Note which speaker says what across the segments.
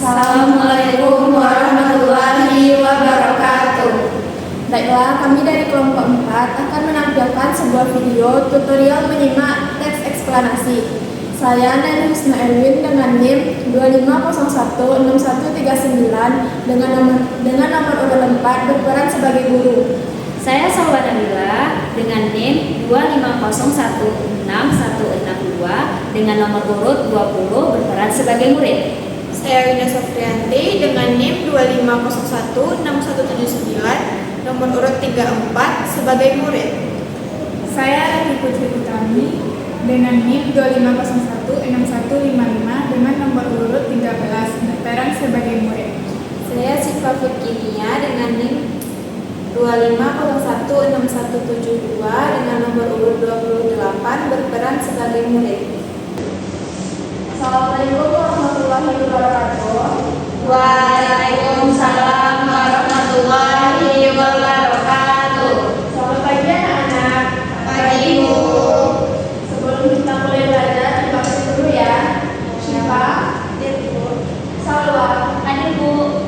Speaker 1: Assalamualaikum warahmatullahi wabarakatuh. Baiklah, kami dari kelompok 4 akan menampilkan sebuah video tutorial menyimak teks eksplanasi. Saya Nani Husna Erwin dengan NIM 25016139 dengan nomor urut 4 berperan sebagai guru.
Speaker 2: Saya Salwa Nabila dengan NIM 25016162 dengan nomor urut 20 berperan sebagai murid.
Speaker 3: Saya Wina Sofrianti dengan NIM 25016179 nomor urut 34 sebagai murid.
Speaker 4: Saya Rati Putri Utami dengan NIM 25016155 dengan nomor urut 13 berperan sebagai murid.
Speaker 5: Saya Siva Fikrinia dengan NIM 25016172 dengan nomor urut 28 berperan sebagai murid.
Speaker 1: Assalamualaikum warahmatullahi wabarakatuh.
Speaker 2: Waalaikumsalam warahmatullahi wabarakatuh.
Speaker 1: Selamat pagi anak-anak.
Speaker 2: Pagi Bu.
Speaker 1: Sebelum kita mulai belajar, terima kasih dulu ya. Syifa, Salwa,
Speaker 2: Hadir Bu.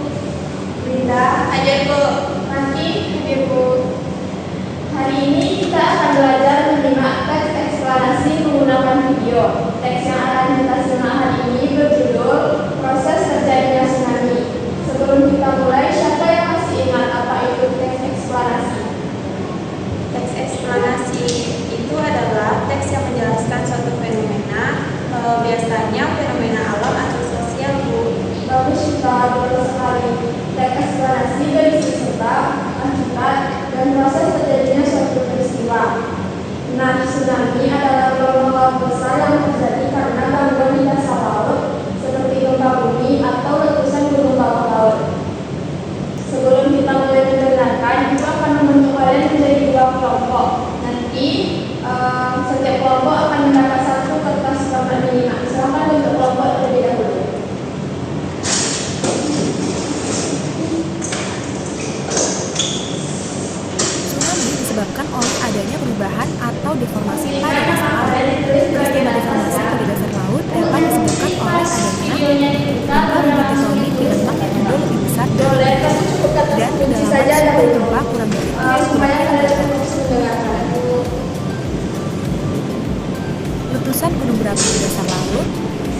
Speaker 1: Linda,
Speaker 2: Hadir Bu.
Speaker 1: Maki, Ibu. Hari ini kita akan belajar menyimak teks eksplanasi menggunakan video. Teks yang akan kita simak hari ini berjudul Proses Terjadinya Tsunami. Sebelum kita mulai, siapa yang masih ingat apa itu teks eksplanasi?
Speaker 5: Teks eksplanasi itu adalah teks yang menjelaskan suatu fenomena, biasanya fenomena alam atau sosial Bu.
Speaker 1: Bagus Syifa, betul sekali. Teks eksplanasi berisi sebab, akibat, dan proses terjadinya suatu peristiwa. Nah, tsunami adalah gelombang laut besar yang terjadi karena gangguan di dasar laut, seperti gempa bumi atau letusan gunung bawah laut. Sebelum kita mulai mendengarkan, Ibu akan membentuk kalian menjadi dua kelompok. Nanti setiap kelompok akan mendapat satu kertas warna menyimak. Silakan bentuk kelompok terlebih dahulu.
Speaker 6: Tsunami disebabkan oleh adanya perubahan atau deformasi pada dasar laut. Peristiwa deformasi pada dasar laut dapat disebabkan oleh adanya gempa bumi tektonik di rentang magnitudo lebih besar dari dan kedalaman sumber gempa kurang dari 7 km. Letusan gunung berapi di dasar laut,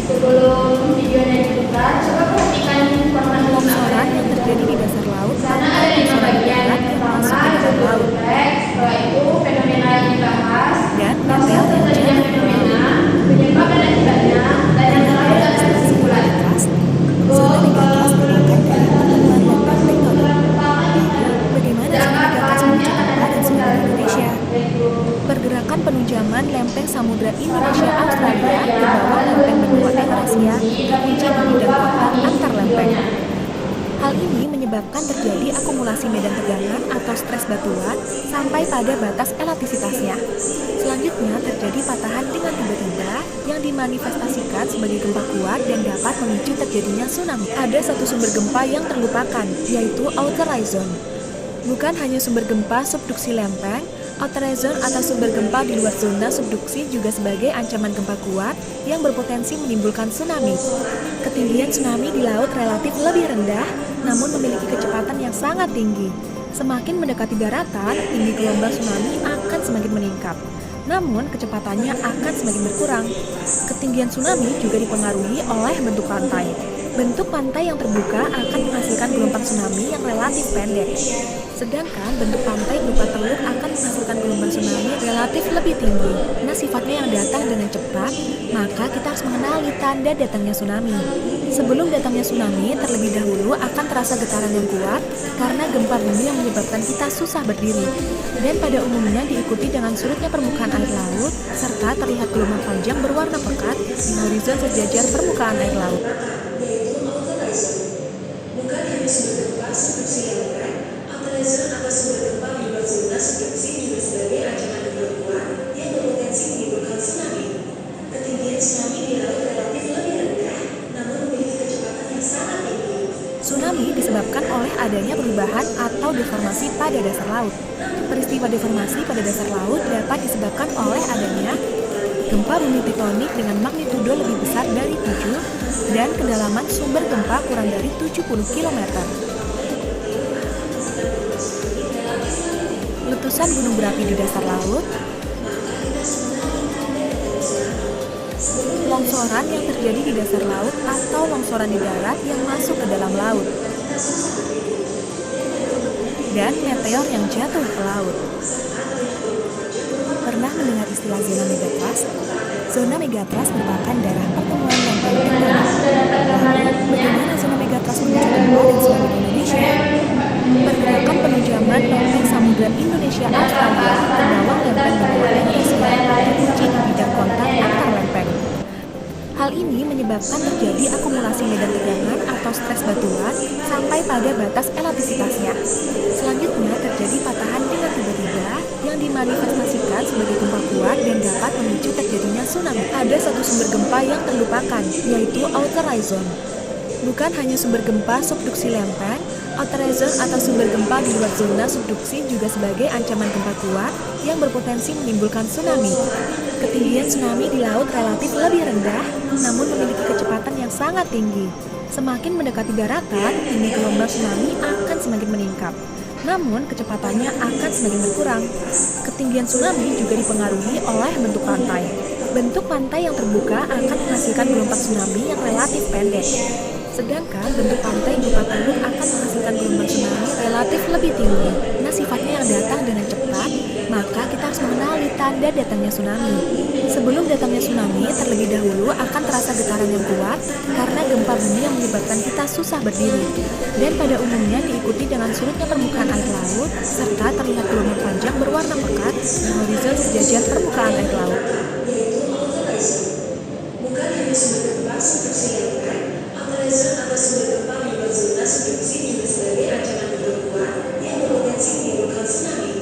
Speaker 1: Sebelum videonya dibuka, coba perhatikan informasi
Speaker 6: longsoran yang terjadi di dasar laut
Speaker 1: Sana
Speaker 6: atau
Speaker 1: ada 5
Speaker 6: longsoran
Speaker 1: bagian.
Speaker 6: darat yang masuk ke dalam laut,
Speaker 1: Teks, setelah itu fenomena yang dibahas,
Speaker 6: dan
Speaker 1: proses
Speaker 6: meteor yang
Speaker 1: terjadinya
Speaker 6: jatuh ke laut.
Speaker 1: fenomena, penyebab dan akibatnya, dan yang terakhir adalah kesimpulan.
Speaker 6: Zona megatrust merupakan dari pertemuan lempeng tektonik. Bagaimana zona megatrust menuju Eropa dan seluruh Indonesia? Pergerakan penunjaman lempeng samudra Indonesia Australia ke bawah lempeng benua Eurasia dikunci di bidang kontak antar lempeng. Hal ini menyebabkan terjadi akumulasi medan tegangan atau stres batuan sampai pada batas elastisitasnya. Selanjutnya terjadi patahan dengan tiba-tiba yang dimanifestasikan sebagai gempa kuat dan dapat memicu terjadinya tsunami. Ada satu sumber gempa yang terlupakan, yaitu outer zone. Bukan hanya sumber gempa subduksi lempeng, outer zone atau sumber gempa di luar zona subduksi juga sebagai ancaman gempa kuat yang berpotensi menimbulkan tsunami. Ketinggian tsunami di laut relatif lebih rendah, namun memiliki kecepatan yang sangat tinggi. Semakin mendekati daratan, tinggi gelombang tsunami akan semakin meningkat. Namun, kecepatannya akan semakin berkurang. Ketinggian tsunami juga dipengaruhi oleh bentuk pantai. Bentuk pantai yang terbuka akan menghasilkan gelombang tsunami yang relatif pendek. Sedangkan bentuk pantai berupa teluk akan menghasilkan gelombang tsunami relatif lebih tinggi. Nah, sifatnya yang datang dengan cepat, maka kita harus mengenali tanda datangnya tsunami. Sebelum datangnya tsunami, terlebih dahulu akan terasa getaran yang kuat karena gempa bumi yang menyebabkan kita susah berdiri. Dan pada umumnya diikuti dengan surutnya permukaan air laut, serta terlihat gelombang panjang berwarna pekat di horizon sejajar permukaan air laut.
Speaker 7: Bukan hanya sumber gempa subduksi lempeng, outer zone atau sumber gempa di luar zona subduksi juga sebagai ancaman gempa kuat yang berpotensi menimbulkan tsunami. Ketinggian tsunami di laut relatif lebih rendah, namun memiliki kecepatan yang sangat tinggi.
Speaker 6: Tsunami disebabkan oleh adanya perubahan atau deformasi pada dasar laut. Peristiwa deformasi pada dasar laut dapat disebabkan oleh adanya gempa bumi tektonik dengan magnitudo lebih besar dari 7 dan kedalaman sumber gempa kurang dari 70 km. Letusan gunung berapi di dasar laut, longsoran yang terjadi di dasar laut atau longsoran di darat yang masuk ke dalam laut, dan meteor yang jatuh ke laut. Pernah mendengar istilah zona megatrust? Zona megatrust merupakan daerah pertemuan lempeng tektonik. Bagaimana zona megatrust menuju gempa dan tsunami di Indonesia? Pergerakan penunjaman lempeng samudra Indonesia Australia ke bawah lempeng benua Asia terkunci di bidang kontak antar lempeng. Hal ini menyebabkan terjadi akumulasi medan tegangan atau stres batuan sampai pada batas elastisitasnya. Selanjutnya terjadi patahan dengan tiba-tiba yang dimanifestasikan sebagai gempa kuat dan dapat memicu terjadinya tsunami. Ada satu sumber gempa yang terlupakan, yaitu outer horizon. Bukan hanya sumber gempa subduksi lempeng, outer horizon atau sumber gempa di luar zona subduksi juga sebagai ancaman gempa kuat yang berpotensi menimbulkan tsunami. Ketinggian tsunami di laut relatif lebih rendah, namun memiliki kecepatan yang sangat tinggi. Semakin mendekati daratan, tinggi gelombang tsunami akan semakin meningkat. Namun, kecepatannya akan semakin berkurang. Ketinggian tsunami juga dipengaruhi oleh bentuk pantai. Bentuk pantai yang terbuka akan menghasilkan gelombang tsunami yang relatif pendek. Sedangkan bentuk pantai berupa teluk akan menghasilkan gelombang tsunami relatif lebih tinggi. Nah, sifatnya yang datang dengan cepat, maka kita harus mengenali tanda datangnya tsunami. Sebelum datangnya tsunami, terlebih dahulu akan terasa getaran yang kuat karena gempa bumi yang menyebabkan kita susah berdiri. Dan pada umumnya diikuti dengan surutnya permukaan air laut, serta terlihat gelombang panjang berwarna pekat di horizon sejajar permukaan air laut.
Speaker 7: Bukan hanya sumber gempa subduksi lempeng, horizon atau sumber gempa di luar zona subduksi juga sebagai ancaman gempa kuat yang berpotensi menimbulkan tsunami.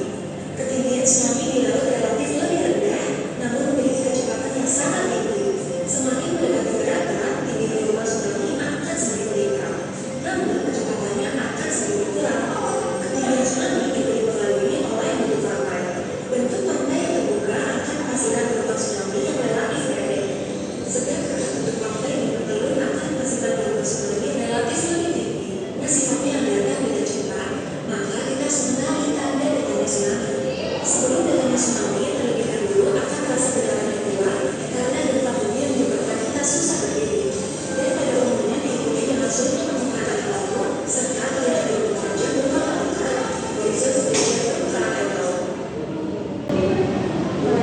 Speaker 7: Ketinggian tsunami di laut relatif lebih rendah, namun memiliki kecepatan yang sangat tinggi. Semakin mendekati daratan, tinggi gelombang tsunami akan semakin meningkat. Namun kecepatannya akan semakin berkurang. Ketinggian tsunami juga dipengaruhi oleh bentuk pantai. Bentuk pantai yang terbuka akan menghasilkan gelombang tsunami yang relatif pendek. Sedangkan bentuk pantai yang bertelur akan menghasilkan gelombang tsunami yang relatif lebih tinggi. Nah, sifatnya yang datang dengan cepat, maka kita harus mengenali tanda datangnya tsunami. Sebelum datangnya tsunami, terlebih dahulu akan terasa getaran yang kuat karena gempa bumi yang menyebabkan kita susah berdiri. Dan pada umumnya diikuti dengan surutnya permukaan air laut serta terlihat gelombang panjang berwarna pekat horizon sejajar permukaan air laut.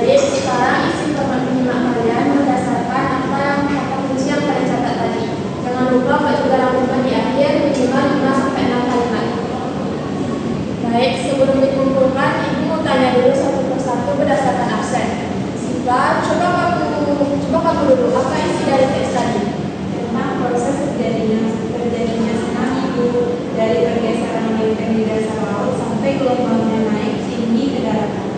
Speaker 1: Baik, sekarang isi format penyimak kalian berdasarkan apa yang kata kunci yang kalian catat tadi. Jangan lupa buat juga rangkuman di akhir minimal 5-6 kalimat. Baik, sebelum dikumpulkan, Ibu mau tanya dulu satu persatu berdasarkan absen. Siva, coba kamu dulu, apa isi dari teks tadi?
Speaker 5: Tentang proses terjadinya tsunami itu dari pergeseran lempeng di dasar laut sampai gelombangnya naik tinggi ke daratan.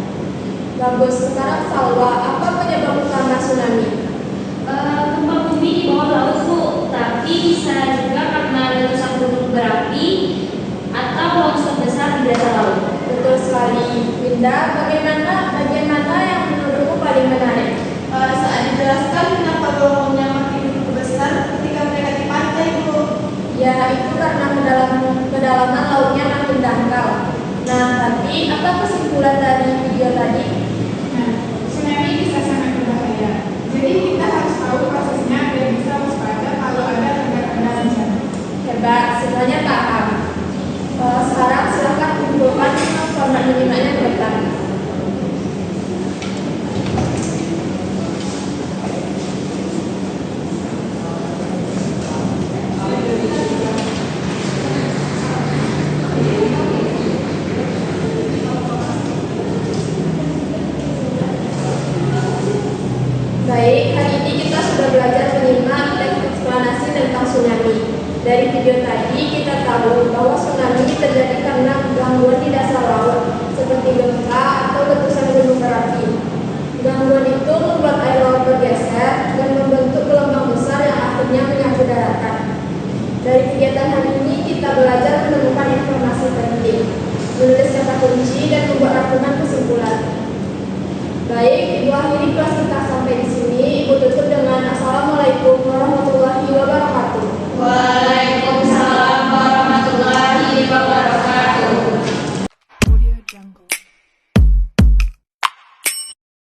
Speaker 1: Bagus, sekarang Salwa, apa penyebab utama tsunami?
Speaker 2: Gempa bumi di bawah laut, Bu, tapi bisa juga karena letusan gunung berapi atau longsor besar di dasar laut.
Speaker 1: Betul sekali. Winda, bagaimana yang menurutmu paling menarik?
Speaker 4: Saat dijelaskan kenapa gelombangnya makin besar ketika mereka di pantai, Bu.
Speaker 1: Ya, itu karena kedalaman lautnya makin dangkal. Nah, tapi apa kesimpulan dari video tadi?
Speaker 4: Nah, tsunami bisa sangat berbahaya. Jadi kita harus tahu prosesnya dan bisa waspada kalau ada tanda-tanda bencana.
Speaker 1: Hebat, semuanya paham. Sekarang silakan kumpulkan format menyimaknya ke depan. Baik, hari ini kita sudah belajar menyimak teks eksplanasi tentang tsunami. Dari video tadi kita tahu bahwa tsunami terjadi karena gangguan di dasar laut, seperti gempa atau letusan gunung berapi. Gangguan itu membuat air laut bergeser dan membentuk gelombang besar yang akhirnya menyapu daratan. Dari kegiatan hari ini kita belajar menemukan informasi penting, menulis kata kunci dan membuat rangkuman kesimpulan. Baik, Ibu akhiri kelas